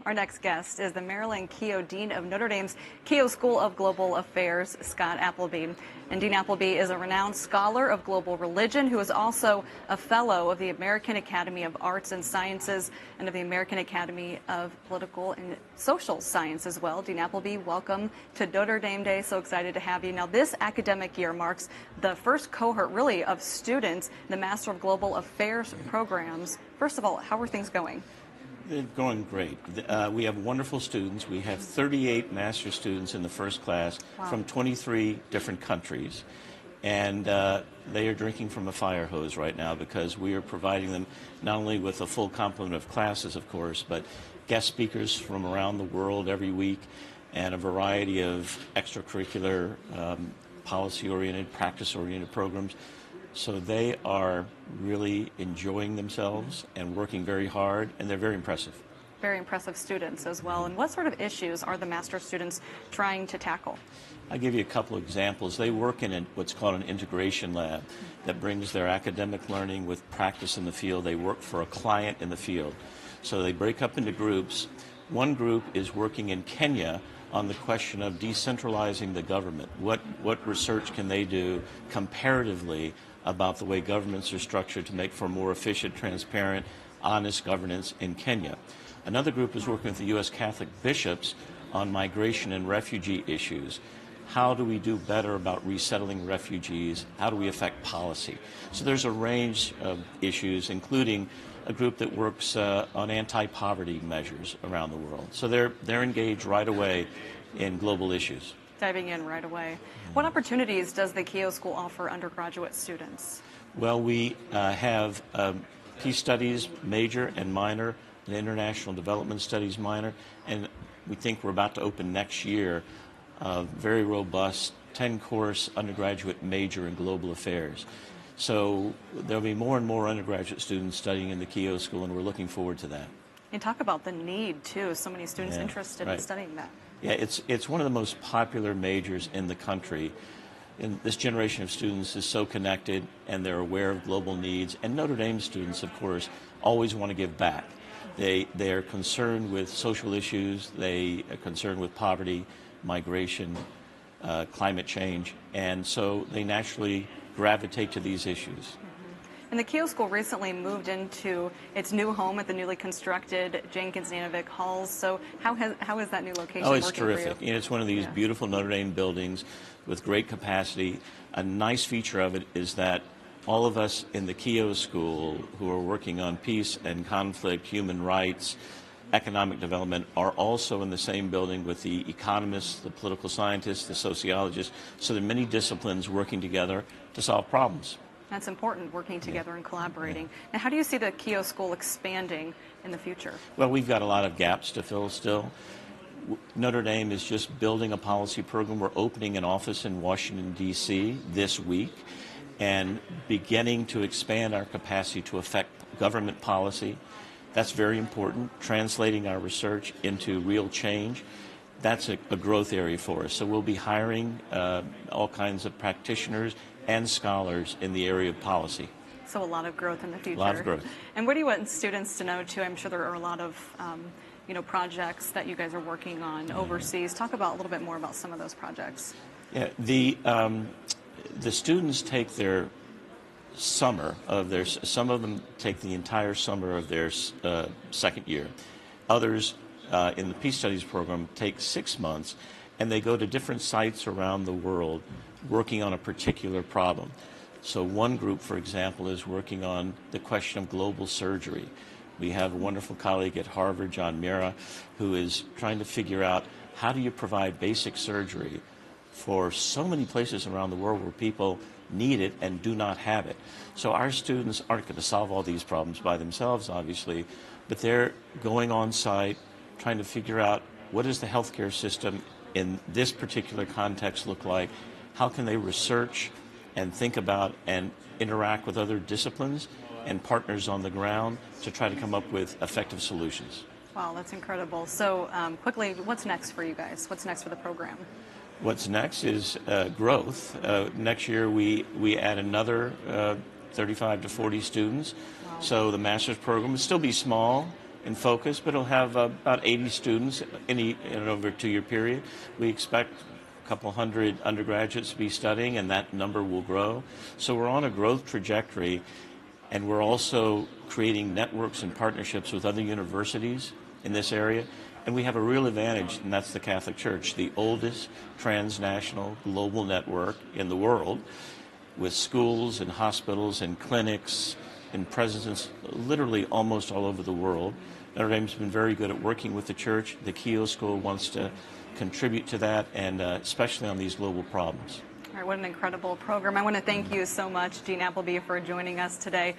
Our next guest is the Marilyn Keough Dean of Notre Dame's Keo School of Global Affairs, Scott Appleby. And Dean Appleby is a renowned scholar of global religion who is also a fellow of the American Academy of Arts and Sciences and of the American Academy of Political and Social Science as well. Dean Appleby, welcome to Notre Dame Day. So excited to have you. Now, this academic year marks the first cohort, really, of students in the Master of Global Affairs programs. First of all, how are things going? They're going great. We have wonderful students. We have 38 master's students in the first class from 23 different countries. And they are drinking from a fire hose right now because we are providing them not only with a full complement of classes, of course, but guest speakers from around the world every week and a variety of extracurricular, policy-oriented, practice-oriented programs. So they are really enjoying themselves and working very hard, and they're very impressive. Very impressive students as well. And what sort of issues are the master students trying to tackle? I'll give you a couple of examples. They work in what's called an integration lab that brings their academic learning with practice in the field. They work for a client in the field. So they break up into groups. One group is working in Kenya on the question of decentralizing the government. What research can they do comparatively about the way governments are structured to make for more efficient, transparent, honest governance in Kenya? Another group is working with the U.S. Catholic bishops on migration and refugee issues. How do we do better about resettling refugees? How do we affect policy? So there's a range of issues, including a group that works on anti-poverty measures around the world. So they're engaged right away in global issues. Diving in right away. What opportunities does the Keo School offer undergraduate students? Well, we have a Peace Studies major and minor, an International Development Studies minor, and we think we're about to open next year a very robust 10-course undergraduate major in global affairs. So there'll be more and more undergraduate students studying in the Keo School, and we're looking forward to that. And talk about the need, too. So many students interested in studying that. Yeah, it's one of the most popular majors in the country. And this generation of students is so connected, and they're aware of global needs. And Notre Dame students, of course, always want to give back. They are concerned with social issues. They are concerned with poverty, migration, climate change. And so they naturally gravitate to these issues. And the Keo School recently moved into its new home at the newly constructed Jenkins-Nanovic Halls. So how is that new location working for terrific. you? It's one of these beautiful Notre Dame buildings with great capacity. A nice feature of it is that all of us in the Keo School who are working on peace and conflict, human rights, economic development are also in the same building with the economists, the political scientists, the sociologists. So there are many disciplines working together to solve problems. That's important, working together and collaborating. Now, how do you see the Keo School expanding in the future? Well, we've got a lot of gaps to fill still. Notre Dame is just building a policy program. We're opening an office in Washington, D.C. this week and beginning to expand our capacity to affect government policy. That's very important, translating our research into real change. That's a growth area for us. So we'll be hiring all kinds of practitioners and scholars in the area of policy. So a lot of growth in the future. A lot of growth. And what do you want students to know, too? I'm sure there are a lot of projects that you guys are working on overseas. Talk about a little bit more about some of those projects. Yeah, the students take their summer of their, some of them take the entire summer of their second year. Others in the Peace Studies program take 6 months, and they go to different sites around the world working on a particular problem. So one group, for example, is working on the question of global surgery. We have a wonderful colleague at Harvard, John Mira, who is trying to figure out how do you provide basic surgery for so many places around the world where people need it and do not have it. So our students aren't going to solve all these problems by themselves, obviously, but they're going on site, trying to figure out what does the healthcare system in this particular context look like, how can they research and think about and interact with other disciplines and partners on the ground to try to come up with effective solutions. Wow, that's incredible. So quickly, what's next for you guys? What's next for the program? What's next is growth. Next year we add another 35 to 40 students. Wow. So the master's program will still be small, in focus, but it'll have about 80 students in over a 2-year period. We expect a couple hundred undergraduates to be studying, and that number will grow. So we're on a growth trajectory, and we're also creating networks and partnerships with other universities in this area. And we have a real advantage, and that's the Catholic Church, the oldest transnational global network in the world, with schools and hospitals and clinics and presences literally almost all over the world. Notre Dame's been very good at working with the church. The Keo School wants to contribute to that, and especially on these global problems. All right, what an incredible program. I want to thank you so much, Dean Appleby, for joining us today.